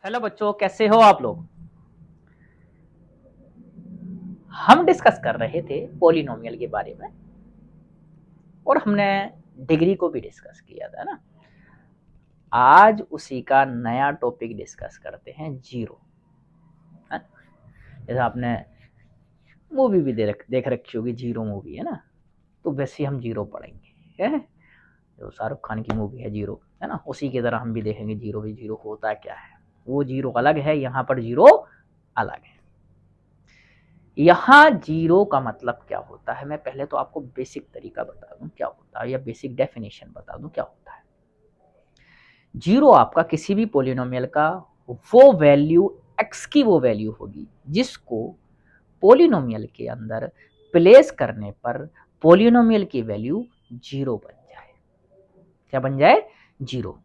Hello बच्चों, कैसे हो आप लोग। हम डिस्कस कर रहे थे पॉलिनोमियल के बारे में और हमने डिग्री को भी डिस्कस किया था ना। आज उसी का नया टॉपिक डिस्कस करते हैं, जीरो। जैसे आपने मूवी भी देख रखी होगी, जीरो मूवी है ना। तो वैसे हम जीरो पढ़ेंगे है, जो शाहरुख खान की मूवी है जीरो, है ना। उसी की तरह हम भी देखेंगे जीरो भी, जीरो होता क्या है। वो जीरो अलग है, यहाँ पर जीरो अलग है। यहाँ जीरो का मतलब क्या होता है, मैं पहले तो आपको बेसिक तरीका बता दूं क्या होता है, या बेसिक डेफिनेशन बता दूं क्या होता है। जीरो आपका किसी भी पोलिनोमियल का वो वैल्यू, एक्स की वो वैल्यू होगी जिसको पोलिनोमियल के अंदर प्लेस करने पर पोलिनोमियल की वैल्यू जीरो बन जाए। क्या बन जाए? जीरो।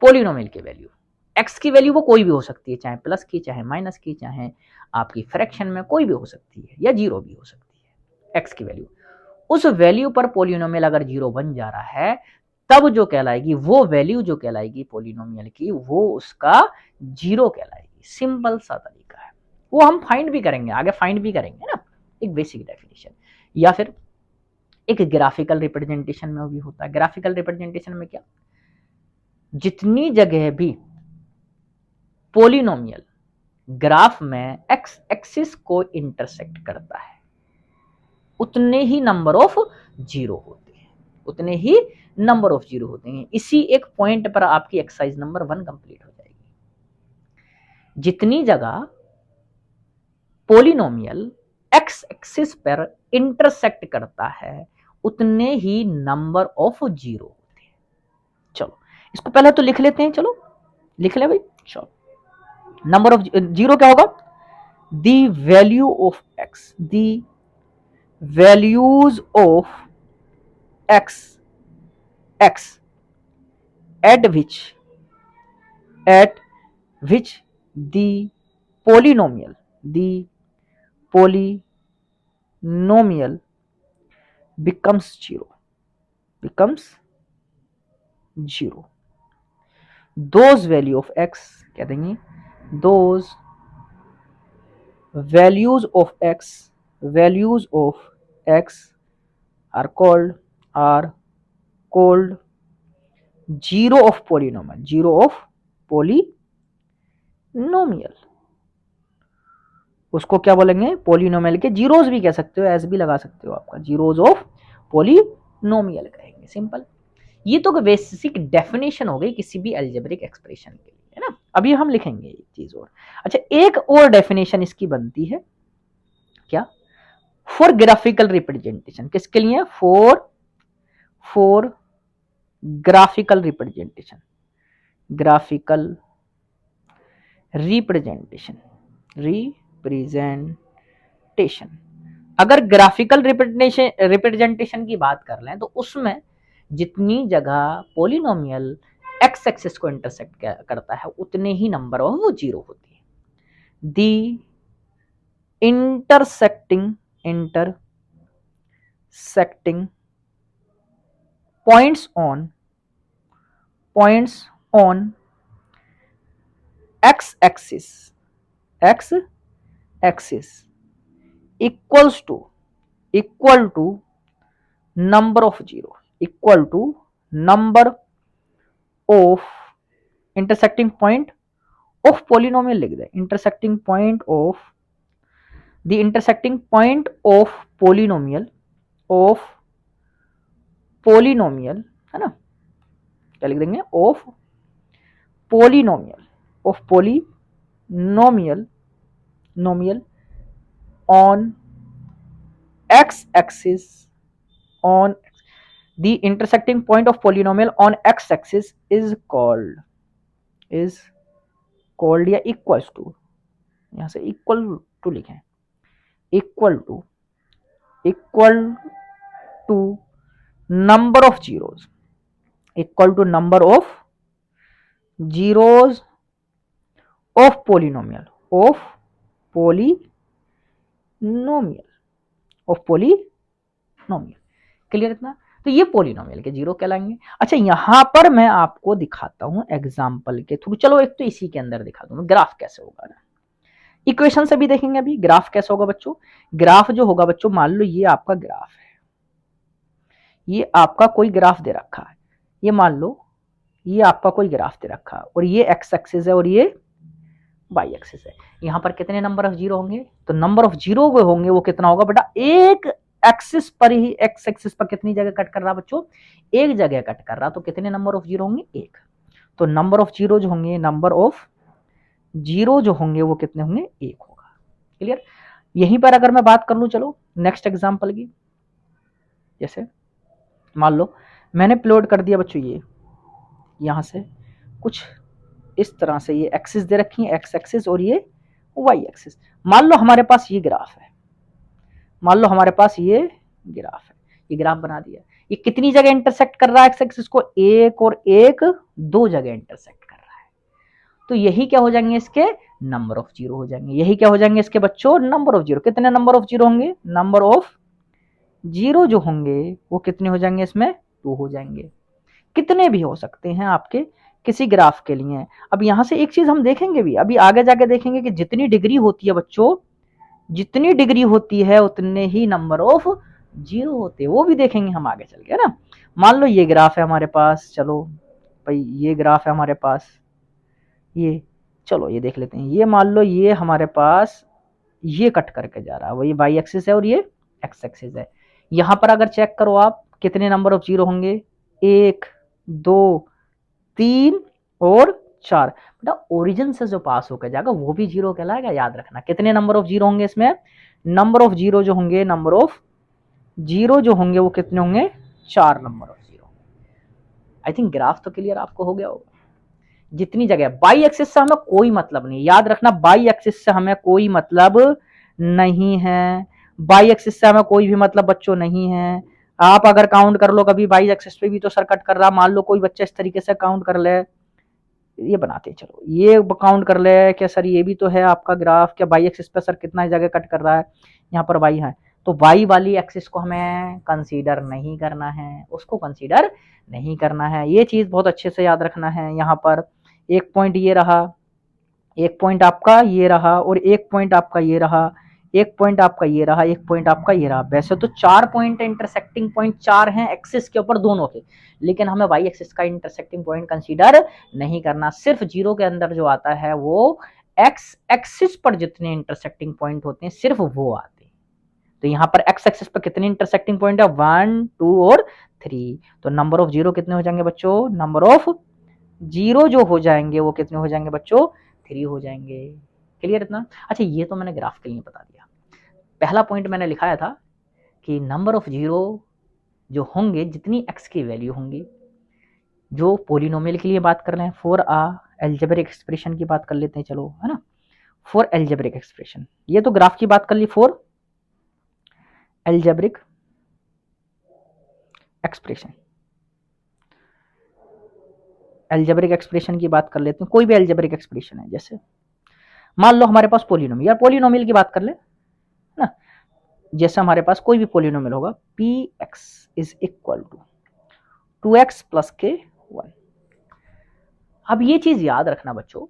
पोलिनोमियल की वैल्यू, एक्स की वैल्यू वो कोई भी हो सकती है, चाहे प्लस की, चाहे माइनस की, चाहे आपकी फ्रैक्शन में कोई भी हो सकती है, या जीरो भी हो सकती है। एक्स की वैल्यू, उस वैल्यू पर पोलिनोमियल अगर जीरो बन जा रहा है, तब जो कहलाएगी वो वैल्यू, जो कहलाएगी पोलिनोमियल की, वो उसका जीरो कहलाएगी। सिंपल सा तरीका है, वो हम फाइंड भी करेंगे, आगे फाइंड भी करेंगे ना। एक बेसिक डेफिनेशन, या फिर एक ग्राफिकल रिप्रेजेंटेशन में भी होता है। ग्राफिकल रिप्रेजेंटेशन में क्या, जितनी जगह भी पोलिनोमियल ग्राफ में एक्स एक्सिस को इंटरसेक्ट करता है, उतने ही नंबर ऑफ जीरो होते हैं, उतने ही नंबर ऑफ जीरो होते हैं। इसी एक पॉइंट पर आपकी एक्सरसाइज नंबर 1 कंप्लीट हो जाएगी। जितनी जगह पोलिनोमियल एक्स एक्सिस पर इंटरसेक्ट करता है, उतने ही नंबर ऑफ जीरो होते हैं। चलो इसको पहले तो लिख लेते हैं, चलो लिख ले भाई। चलो, नंबर ऑफ जीरो क्या होगा? The value of x, the values of x at which the polynomial becomes zero. Those value of x कह देंगे, those values of x are called zero of polynomial, zero of polynomial. उसको क्या बोलेंगे? Polynomial के zeros भी कह सकते हो, एस भी लगा सकते हो, आपका जीरोज ऑफ पोलिनोमियल कहेंगे। सिंपल। ये तो बेसिक डेफिनेशन हो गई किसी भी अलजेब्रिक एक्सप्रेशन के लिए, है ना। अभी हम लिखेंगे एक चीज और। अच्छा, एक और डेफिनेशन इसकी बनती है क्या? For graphical representation. किसके लिए? For graphical representation, graphical representation, representation. अगर ग्राफिकल रिप्रेजेंटेशन की बात कर लें, तो उसमें जितनी जगह पोलिनोमियल एक्स एक्सिस को इंटरसेक्ट करता है, उतने ही नंबर ऑफ वो जीरो होती है। The intersecting points on x axis equal to number of zero, equal to number of intersecting point of polynomial लिख दे। Intersecting point of the intersecting point of polynomial, है ना। क्या लिख देंगे? Of polynomial नोमियल on x axis, on the intersecting point of polynomial on x axis is called या equals to, यहां से इक्वल टू लिखें, equal to number of zeros, equal to number of zeros of polynomial, of polynomial. Clear इतना? तो ये polynomial के zero कहलाएंगे। अच्छा यहां पर मैं आपको दिखाता हूं एग्जाम्पल के थ्रू। चलो एक तो इसी के अंदर दिखा दूं ग्राफ कैसे होगा ना, इक्वेशन से भी देखेंगे अभी ग्राफ कैसे होगा बच्चों। ग्राफ जो होगा बच्चों, मान लो ये आपका ग्राफ है, ये आपका कोई ग्राफ दे रखा है, ये मान लो ये आपका कोई ग्राफ दे रखा है और ये एक्स एक्सिस है और ये वाई एक्सिस है। यहां पर कितने नंबर ऑफ जीरो होंगे, तो नंबर ऑफ जीरो वो होंगे वो कितना होगा बेटा, एक एक्सिस पर ही, एक्स एक्सिस पर कितनी जगह कट कर रहा बच्चों, एक जगह कट कर रहा, तो कितने नंबर ऑफ जीरो होंगे, एक। तो नंबर ऑफ जीरो जो होंगे, नंबर ऑफ जीरो जो होंगे वो कितने होंगे, एक होगा। क्लियर। यहीं पर अगर मैं बात कर लूं, चलो नेक्स्ट एग्जांपल की, जैसे मान लो मैंने प्लॉट कर दिया बच्चों, ये यहां से कुछ इस तरह से ये एक्सिस दे रखी है, एक्स एक्सिस और ये वाई एक्सिस। मान लो हमारे पास ये ग्राफ है, मान लो हमारे पास ये ग्राफ है, ये ग्राफ बना दिया, ये कितनी जगह इंटरसेक्ट कर रहा है एक्स एक्सिस को, एक और एक, दो जगह इंटरसेक्ट कर रहा है। तो यही क्या हो जाएंगे इसके नंबर ऑफ जीरो हो जाएंगे, यही क्या हो जाएंगे इसके बच्चों नंबर ऑफ जीरो। कितने नंबर ऑफ जीरो होंगे, नंबर ऑफ जीरो जो होंगे वो कितने हो जाएंगे इसमें, टू हो जाएंगे। कितने भी हो सकते हैं आपके किसी ग्राफ के लिए। अब यहां से एक चीज हम देखेंगे भी, अभी आगे जाके देखेंगे कि जितनी डिग्री होती है बच्चों, जितनी डिग्री होती है उतने ही नंबर ऑफ जीरो होते हैं, वो भी देखेंगे हम आगे चल के ना। मान लो ये ग्राफ है हमारे पास, चलो भाई ये ग्राफ है हमारे पास, ये चलो ये देख लेते हैं, ये मान लो ये हमारे पास ये कट करके जा रहा है, वही वाई एक्सिस है और ये एक्स एक्सिस है। यहां पर अगर चेक करो आप कितने नंबर ऑफ जीरो होंगे, एक, दो, तीन और चार। बेटा ओरिजिन से जो पास होकर जाएगा वो भी जीरो कहलाएगा, याद रखना। कितने नंबर ऑफ जीरो होंगे इसमें, नंबर ऑफ जीरो जो होंगे, नंबर ऑफ जीरो जो होंगे वो कितने होंगे, चार number of zero. I think graph तो क्लियर आपको हो गया होगा। जितनी जगह बाई एक्सिस से हमें कोई मतलब नहीं, याद रखना बाई एक्सिस से हमें कोई मतलब नहीं है, बाई एक्सिस से हमें कोई भी मतलब बच्चों नहीं है। आप अगर काउंट कर लो कभी बाई एक्सिस पे भी तो सर कट कर रहा, मान लो कोई बच्चा इस तरीके से काउंट कर ले, ये बनाते हैं, चलो ये काउंट कर ले क्या सर ये भी तो है आपका ग्राफ, क्या बाई एक्सिस पे सर कितना जगह कट कर रहा है, यहाँ पर वाई है, तो वाई वाली एक्सिस को हमें कंसीडर नहीं करना है, उसको कंसीडर नहीं करना है। ये चीज बहुत अच्छे से याद रखना है। यहाँ पर एक पॉइंट ये रहा, एक पॉइंट आपका ये रहा और एक पॉइंट आपका ये रहा, एक पॉइंट आपका ये रहा, एक पॉइंट आपका ये रहा। वैसे तो चार पॉइंट इंटरसेक्टिंग पॉइंट चार हैं एक्सिस के ऊपर दोनों के, लेकिन हमें वाई एक्सिस का इंटरसेक्टिंग पॉइंट कंसीडर नहीं करना। सिर्फ जीरो के अंदर जो आता है वो एक्स एक्सिस पर जितने इंटरसेक्टिंग पॉइंट होते हैं सिर्फ वो आते हैं। तो यहाँ पर एक्स एक्सिस पर कितने इंटरसेक्टिंग पॉइंट है, 1 2 और 3। तो नंबर ऑफ जीरो कितने हो जाएंगे बच्चों, नंबर ऑफ जीरो जो हो जाएंगे वो कितने हो जाएंगे बच्चों, 3 हो जाएंगे। क्लियर इतना। अच्छा ये तो मैंने ग्राफ के लिए बता दिया। पहला पॉइंट मैंने लिखाया था कि नंबर ऑफ जीरो जो होंगे, जितनी एक्स की वैल्यू होंगी, जो पोलिनोमियल के लिए बात कर रहे हैं, फॉर एल्जेब्रिक एक्सप्रेशन की बात कर लेते हैं, चलो है ना, फॉर एल्जेब्रिक एक्सप्रेशन। ये तो ग्राफ की बात कर ली, for algebraic expression, algebraic expression की बात कर लेते हैं। कोई भी एल्जेब्रिक एक्सप्रेशन है, जैसे मान लो हमारे पास पोलिनोमियल, यार पोलिनोमियल की बात कर ले ना, जैसे हमारे पास कोई भी पोलिनोमियल होगा, p x is equal to 2x plus के 1। अब ये चीज याद रखना बच्चों,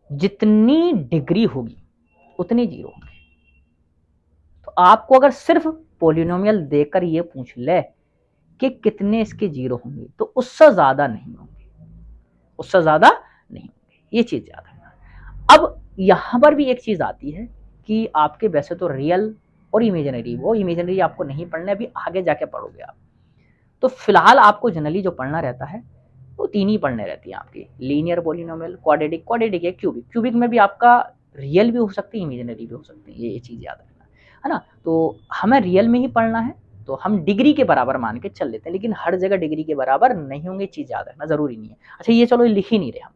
जितनी डिग्री होगी उतनी जीरो होंगे। तो आपको अगर सिर्फ पोलिनोमियल देकर ये पूछ ले कि कितने इसके जीरो होंगे, तो उससे ज्यादा नहीं होंगे, उससे ज्यादा नहीं होंगे, ये चीज याद रखना। अब यहां पर भी एक चीज आती है कि आपके वैसे तो रियल और इमेजिनरी, वो इमेजिनरी आपको नहीं पढ़ना, अभी आगे जाके पढ़ोगे आप। तो फिलहाल आपको जनरली जो पढ़ना रहता है वो तीन ही पढ़ने रहती है आपकी, लीनियर पॉलिनोमियल, क्वाड्रेटिक, क्वाड्रेटिक है क्यूबिक, क्यूबिक में भी आपका रियल भी हो सकती है, इमेजिनरी भी हो सकती है, ये चीज याद रखना है ना। तो हमें रियल में ही पढ़ना है तो हम डिग्री के बराबर मान के चल लेते हैं, लेकिन हर जगह डिग्री के बराबर नहीं होंगे, चीज याद रखना जरूरी नहीं है। अच्छा ये चलो लिख ही नहीं रहे हम,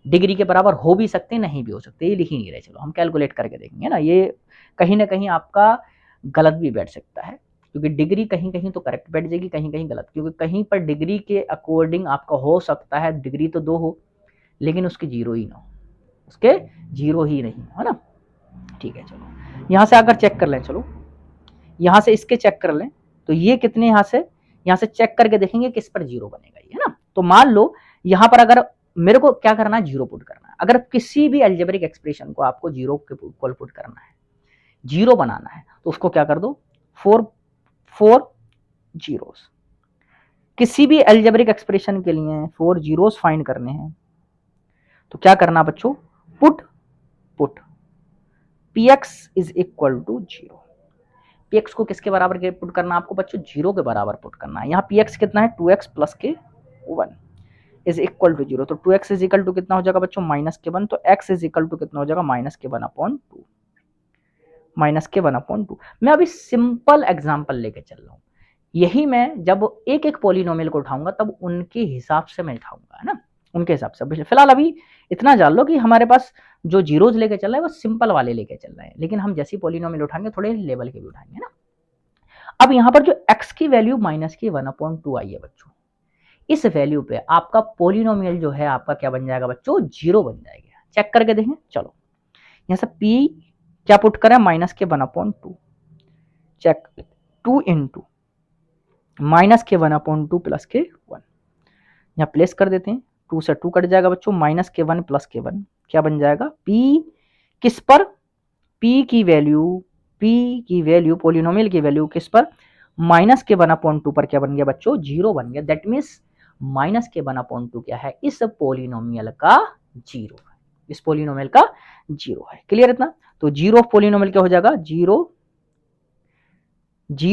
डिग्री के बराबर हो भी सकते हैं नहीं भी हो सकते, ये लिख ही नहीं रहे, चलो हम कैलकुलेट करके देखेंगे ना। ये कहीं ना कहीं आपका गलत भी बैठ सकता है, क्योंकि डिग्री कहीं कहीं तो करेक्ट बैठ जाएगी, कहीं कहीं गलत, क्योंकि कहीं पर डिग्री के अकॉर्डिंग आपका हो सकता है डिग्री तो 2 हो लेकिन उसके जीरो ही ना हो, उसके जीरो ही नहीं है ना। ठीक है चलो यहां से अगर चेक कर लें, चलो यहां से इसके चेक कर लें, तो ये कितने, यहां से यहां से चेक करके देखेंगे किस पर जीरो बनेगा, है ना। तो मान लो यहां पर अगर मेरे को क्या करना है, जीरो पुट करना है। अगर किसी भी अलजेब्रिक एक्सप्रेशन को आपको जीरो के इक्वल पुट करना है, जीरो बनाना है, तो उसको क्या कर दो, 4 जीरोस। किसी भी अलजेब्रिक एक्सप्रेशन के लिए 4 जीरोस फाइंड करने हैं, तो क्या करना बच्चों, put px is equal to zero. px को किसके बराबर पुट करना है आपको बच्चों, जीरो के बराबर पुट करना है। यहाँ px कितना है, 2x प्लस के 1 इज इक्वल टू जीरो। तो 2x इज इक्वल टू कितना हो जाएगा बच्चों, माइनस के 1। तो x इज इक्वल टू कितना हो जाएगा, माइनस के 1/2, माइनस के 1/2। मैं अभी सिंपल एग्जाम्पल लेके चल रहा हूँ। यही मैं जब एक एक पॉलिनोमियल को उठाऊंगा तब उनके हिसाब से मैं उठाऊंगा, है ना, उनके हिसाब से। फिलहाल अभी इतना जान लो कि हमारे पास जो जीरोज लेके चल रहा है वो सिंपल वाले लेके चल रहे हैं, लेकिन हम जैसी पॉलिनोमियल उठाएंगे थोड़े लेवल के भी उठाएंगे ना। अब यहाँ पर जो x की वैल्यू माइनस की 1/2 आई है बच्चों, इस वैल्यू पे आपका पॉलिनोमियल जो है आपका क्या बन जाएगा बच्चों, जीरो बन जाएगा। चेक करके देखें, चलो यहाँ से p क्या पुट करें, माइनस के 1/2, चेक 2 इंटू माइनस के 1/2 प्लस के 1, यहाँ प्लेस कर देते हैं। 2 से 2 कट जाएगा बच्चों, माइनस के 1 प्लस के 1 क्या बन जाएगा, p किस पर, p की वैल्यू पॉलिनोमियल की वैल्यू किस पर, माइनस के 1/2 पर क्या बन गया बच्चों, जीरो बन गया। दैट मीन्स माइनस के 1/2 क्या है, इस पॉलिनोमियल का जीरो है, इस पॉलिनोमियल का जीरो है। क्लियर इतना। तो जीरो ऑफ पॉलिनोमियल क्या हो जाएगा, zero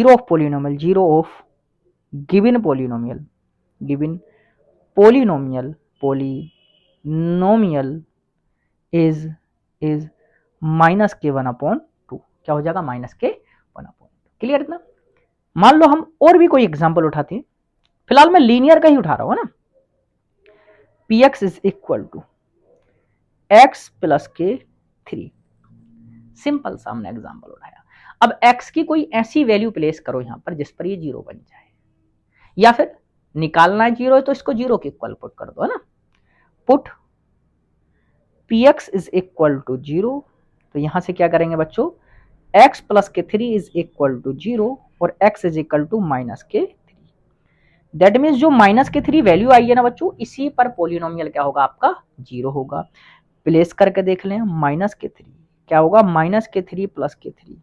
of polynomial, zero of given polynomial is minus के 1/2, क्या हो जाएगा, माइनस के 1/2। क्लियर इतना। मान लो हम और भी कोई एग्जांपल उठाते हैं, फिलहाल मैं लीनियर का ही उठा रहा हूं ना। px is equal to x plus के 3, सिंपल सा हमने एग्जांपल उठाया। अब x की कोई ऐसी वैल्यू प्लेस करो यहां पर जिस पर ये जीरो बन जाए, या फिर निकालना है जीरो है तो इसको जीरो के इक्वल पुट कर दो, है ना। Put px is equal to zero, तो यहां से क्या करेंगे बच्चों, x प्लस के 3 इज इक्वल टू जीरो और x is equal to minus के 3। दैट मीन्स जो माइनस के 3 वैल्यू आई है ना बच्चों, इसी पर पॉलिनोमियल क्या होगा आपका, जीरो होगा। प्लेस करके देख लें, माइनस के 3 क्या होगा, माइनस के 3 प्लस के 3,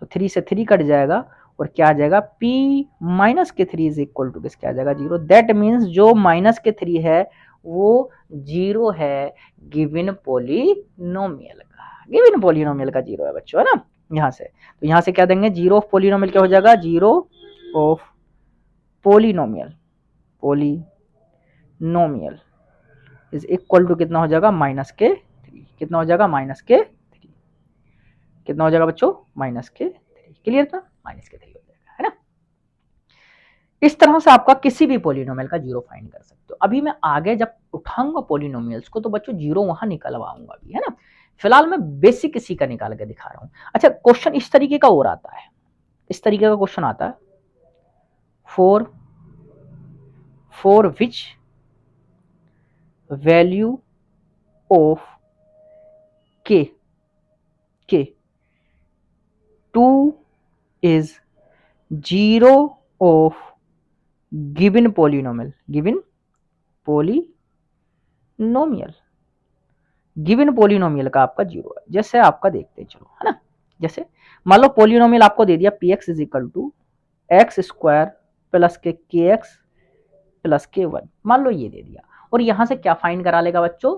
तो 3 से 3 कट जाएगा और क्या आ जाएगा, p माइनस के 3 इज इक्वल टू किसके आ जाएगा, जीरो। दैट मीन्स जो माइनस के 3 है वो जीरो है गिवन पॉलिनोमियल का जीरो है बच्चों, है ना। यहां से तो यहां से क्या देंगे, जीरो ऑफ पॉलिनोमियल क्या हो जाएगा, zero of polynomial is equal to कितना हो जाएगा, माइनस के 3। कितना हो जाएगा, माइनस के 3। कितना हो जाएगा बच्चों, माइनस के 3। क्लियर था, माइनस के 3 हो जाएगा, है ना। इस तरह से आपका किसी भी पॉलिनोमियल का जीरो फाइंड कर सकते हो। अभी मैं आगे जब उठाऊंगा पॉलिनोमियल्स को तो बच्चों जीरो वहां निकलवाऊंगा भी, है ना। फिलहाल मैं बेसिक इसी का निकाल के दिखा रहा हूं। अच्छा, क्वेश्चन इस तरीके का और आता है, इस तरीके का क्वेश्चन आता है, for which value of k 2 is zero of given polynomial का आपका जीरो है। जैसे आपका देखते हैं, चलो, है ना। जैसे मान लो पॉलिनोमियल आपको दे दिया px is equal to x square plus के kx प्लस के 1, मान लो ये दे दिया, और यहां से क्या फाइंड करा लेगा बच्चों,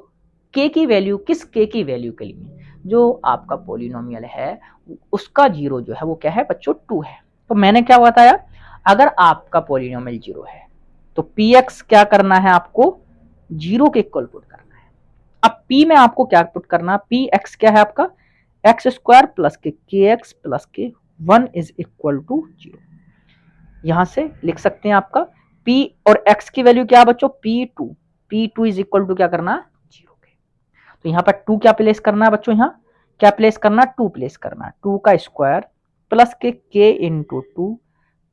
k की वैल्यू, किस k की वैल्यू के लिए, जो आपका पॉलिनोमियल है उसका जीरो जो है वो क्या है बच्चों, 2 है। तो मैंने क्या बताया, अगर आपका पॉलिनोमियल जीरो है तो px क्या करना है, आपको जीरो के इक्वल पुट करना है। अब p में आपको क्या पुट करना, px क्या है आपका, एक्स स्क्वायर प्लस के kx प्लस के 1 इज इक्वल टू जीरो। यहां से लिख सकते हैं आपका p और x की वैल्यू क्या है बच्चों, p2 इज इक्वल टू क्या करना, जीरो के। तो यहाँ पर 2 क्या प्लेस करना है बच्चों, यहाँ क्या प्लेस करना, 2 प्लेस करना, 2 का स्क्वायर प्लस के k इंटू 2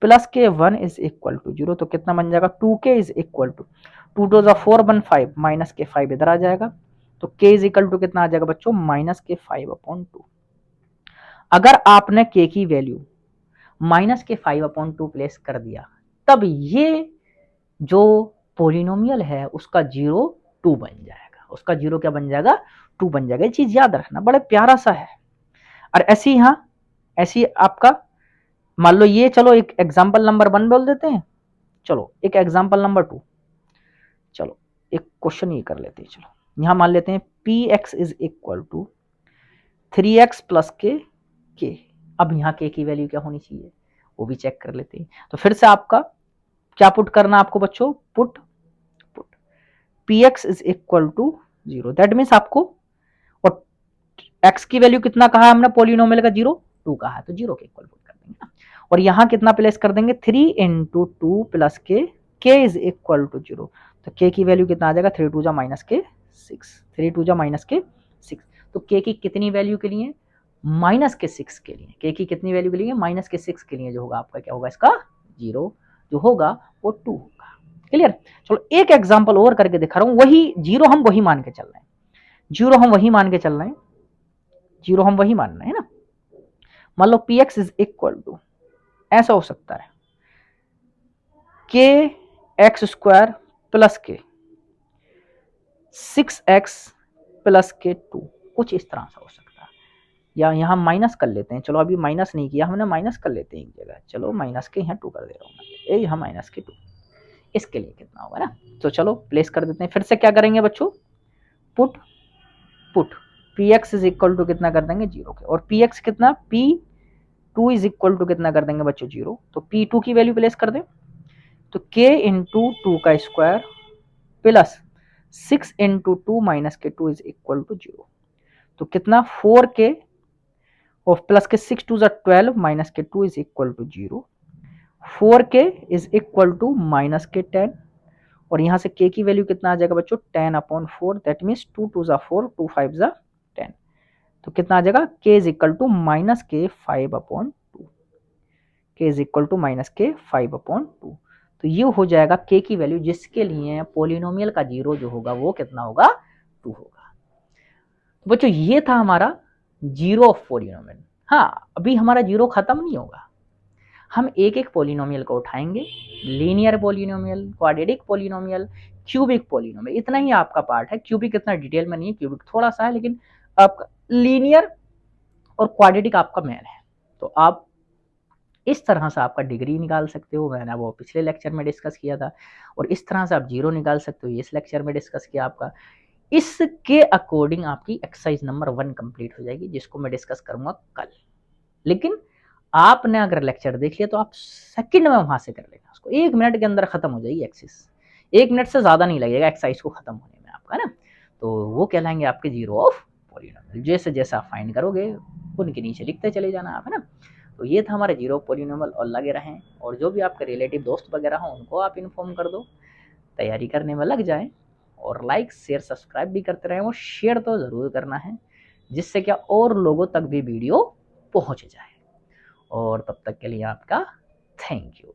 प्लस के 1 इज इक्वल टू जीरो। तो कितना बन जाएगा, 2k is equal to 2 to 4 1 5 minus के 5 इधर आ जाएगा। तो k इज इक्वल टू कितना आ जाएगा बच्चों, माइनस के 5/2। अगर आपने k की वैल्यू माइनस के 5/2 प्लेस कर दिया तब ये जो पोलिनोमियल है उसका 0 2 बन जाएगा, उसका 0 क्या बन जाएगा, 2 बन जाएगा। ये चीज याद रखना, बड़ा प्यारा सा है। और ऐसी यहाँ ऐसी आपका मान लो ये, चलो एक एग्जाम्पल नंबर 1 बोल देते हैं, चलो एक एग्जाम्पल नंबर 2, चलो एक क्वेश्चन ये कर लेते हैं। चलो यहां मान लेते हैं px is equal to 3x plus के। अब यहाँ के की वैल्यू क्या होनी चाहिए वो भी चेक कर लेते हैं। तो फिर से आपका क्या पुट करना आपको बच्चों, put px is equal to 0, that means आपको, और x की वैल्यू कितना कहा हमने पोलिनोमियल का, 0 2 कहा है, तो 0 के इक्वल पुट कर देंगे ना। और यहां कितना प्लेस कर देंगे, 3 इंटू 2 प्लस के इज इक्वल टू 0, तो k की वैल्यू कितना आ जाएगा, 3 2 जा माइनस के 6, 3 2 जा माइनस के 6। तो k की कितनी वैल्यू के लिए, माइनस के 6 के लिए, k की कितनी वैल्यू के लिए, माइनस के 6 के लिए, जो होगा आपका क्या होगा, इसका 0 जो होगा वो 2 होगा। क्लियर। चलो एक एग्जांपल और करके दिखा रहा हूं, वही 0 हम वही मान के चल रहे हैं, 0 हम वही मान के चल रहे हैं, 0 हम वही मान रहे हैं ना। मान लो px इज इक्वल टू, ऐसा हो सकता है के एक्स स्क्वायर प्लस के 6x प्लस के 2, कुछ इस तरह से हो सकता है। या यहाँ माइनस कर लेते हैं, चलो अभी माइनस नहीं किया हमने, माइनस कर लेते हैं एक जगह, चलो माइनस के यहाँ 2 कर दे रहा हूँ मैं, यहाँ माइनस के 2, इसके लिए कितना होगा ना। तो चलो प्लेस कर देते हैं, फिर से क्या करेंगे बच्चों, put px is equal to कितना कर देंगे, 0 के, और px कितना, p2 इज इक्वल टू कितना कर देंगे बच्चों, 0, तो p2 की वैल्यू प्लेस कर दें, तो k इंटू 2 का स्क्वायर प्लस 6 इंटू 2 माइनस के 2 इज इक्वल टू 0, तो कितना 4k और प्लस के 6 2 12 माइनस के 2 is equal to 0, 4k is equal to minus के 10, और यहां से k की वैल्यू कितना आ जाएगा बच्चों, 10/4, दैट मीन्स 2 2 4, 2 5 10, तो कितना आ जाएगा, k is equal to minus के 5/2, k is equal to minus के 5/2। तो ये हो जाएगा k की वैल्यू जिसके लिए पोलिनोमियल का 0 जो होगा वो कितना होगा, 2 होगा। तो बच्चों ये था हमारा 0 ऑफ पोलिनोमियल। हाँ अभी हमारा 0 खत्म नहीं होगा, हम एक एक पोलिनोमियल को उठाएंगे, linear polynomial, quadratic polynomial, cubic polynomial, इतना ही आपका पार्ट है। क्यूबिक इतना डिटेल में नहीं है, क्यूबिक थोड़ा सा है, लेकिन आपका लीनियर और क्वाड्रेटिक आपका मेन है। तो आप इस तरह से आपका डिग्री निकाल सकते हो, मैंने वो पिछले लेक्चर में डिस्कस किया था, और इस तरह से आप 0 निकाल सकते हो, इस लेक्चर में डिस्कस किया आपका। इसके अकॉर्डिंग आपकी एक्सरसाइज नंबर 1 कंप्लीट हो जाएगी, जिसको मैं डिस्कस करूंगा कल। लेकिन आपने अगर लेक्चर देख लिया तो आप सेकंड में वहां से कर लेना उसको, 1 मिनट के अंदर खत्म हो जाएगी एक्सरसाइज, 1 मिनट से ज्यादा नहीं लगेगा एक्सरसाइज को खत्म होने में आपका ना। तो वो कहलाएंगे आपके 0 ऑफ पोलिनोमियल, जैसे जैसे आप फाइंड करोगे उनके नीचे लिखते चले जाना आप, है ना। तो ये था हमारे 0 ऑफ पोलिनोमियल, और लगे रहें, और जो भी आपके रिलेटिव दोस्त वगैरह हो उनको आप इन्फॉर्म कर दो, तैयारी करने में लग जाए, और लाइक शेयर सब्सक्राइब भी करते रहें, और शेयर तो ज़रूर करना है, जिससे क्या और लोगों तक भी वीडियो पहुंच जाए। और तब तक के लिए आपका थैंक यू।